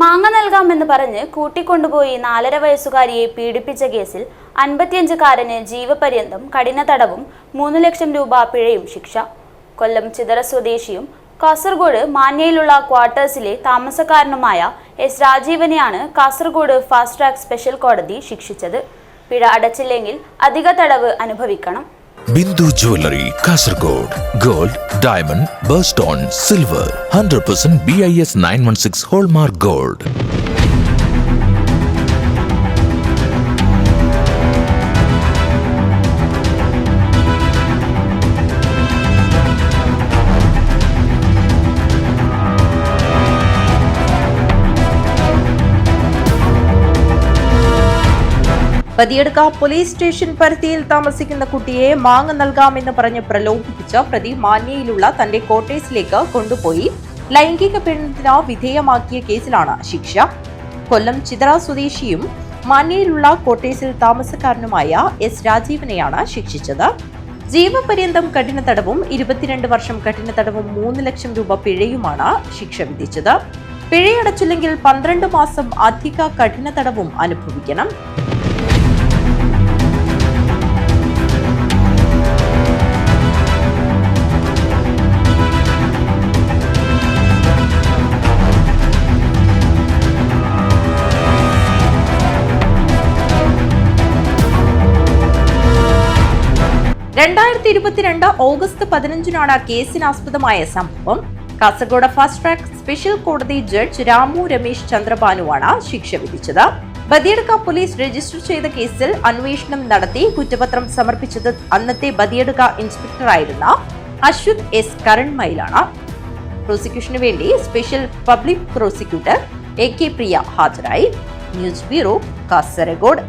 മാങ്ങ നൽകാമെന്ന് പറഞ്ഞ് കൂട്ടിക്കൊണ്ടുപോയി 4.5 വയസ്സുകാരിയെ പീഡിപ്പിച്ച കേസിൽ 55-കാരന് ജീവപര്യന്തം കഠിന തടവും 3 ലക്ഷം രൂപ പിഴയും ശിക്ഷ. കൊല്ലം ചിതറ സ്വദേശിയും കാസർഗോഡ് മാന്യയിലുള്ള ക്വാർട്ടേഴ്സിലെ താമസക്കാരനുമായ എസ് രാജീവനെയാണ് കാസർഗോഡ് ഫാസ്റ്റ് ട്രാക്ക് സ്പെഷ്യൽ കോടതി ശിക്ഷിച്ചത്. പിഴ അടച്ചില്ലെങ്കിൽ അധിക തടവ് അനുഭവിക്കണം. Bindu Jewelry, Kasargod. Gold, diamond, birthstone, silver. 100% BIS 916 Hallmark Gold. Badiyadka police station പരിധിയിൽ താമസിക്കുന്ന കുട്ടിയെ മാങ്ങ നൽകാമെന്ന് പറഞ്ഞ് പ്രലോഭിപ്പിച്ച പ്രതി മാന്യയിലുള്ള തന്റെ ക്വാർട്ടേഴ്സിലേക്ക് കൊണ്ടുപോയി ലൈംഗിക പീഡനത്തിന് വിധേയമാക്കിയ കേസിലാണ് ശിക്ഷ. കൊല്ലം ചിതറ സ്വദേശിയും മാന്യയിലുള്ള ക്വാർട്ടേഴ്സിൽ താമസക്കാരനുമായ എസ് രാജീവനെയാണ് ശിക്ഷിച്ചത്. ജീവപര്യന്തം കഠിന തടവും 22 വർഷം കഠിന തടവും 3 ലക്ഷം രൂപ പിഴയുമാണ് ശിക്ഷ വിധിച്ചത്. പിഴയടച്ചില്ലെങ്കിൽ 12 മാസം അധിക കഠിന തടവും അനുഭവിക്കണം. ഓഗസ്റ്റ് 15 കേസിനാസ്പദമായ സംഭവം. കാസർഗോഡ് ഫാസ്റ്റ് ട്രാക്ക് സ്പെഷ്യൽ കോടതി ജഡ്ജ് രാമു രമേശ് ചന്ദ്രബാനുവാണ് ശിക്ഷ വിധിച്ചത്. ബദിയടുക്ക പോലീസ് രജിസ്റ്റർ ചെയ്ത കേസിൽ അന്വേഷണം നടത്തി കുറ്റപത്രം സമർപ്പിച്ചത് അന്നത്തെ ബദിയടുക്ക ഇൻസ്പെക്ടറായിരുന്ന അശ്വത് എസ് കരൺമയിലാണ്. പ്രോസിക്യൂഷനു വേണ്ടി സ്പെഷ്യൽ പബ്ലിക് പ്രോസിക്യൂട്ടർ AK പ്രിയ ഹാജരായി. News bureau, Kasaragod.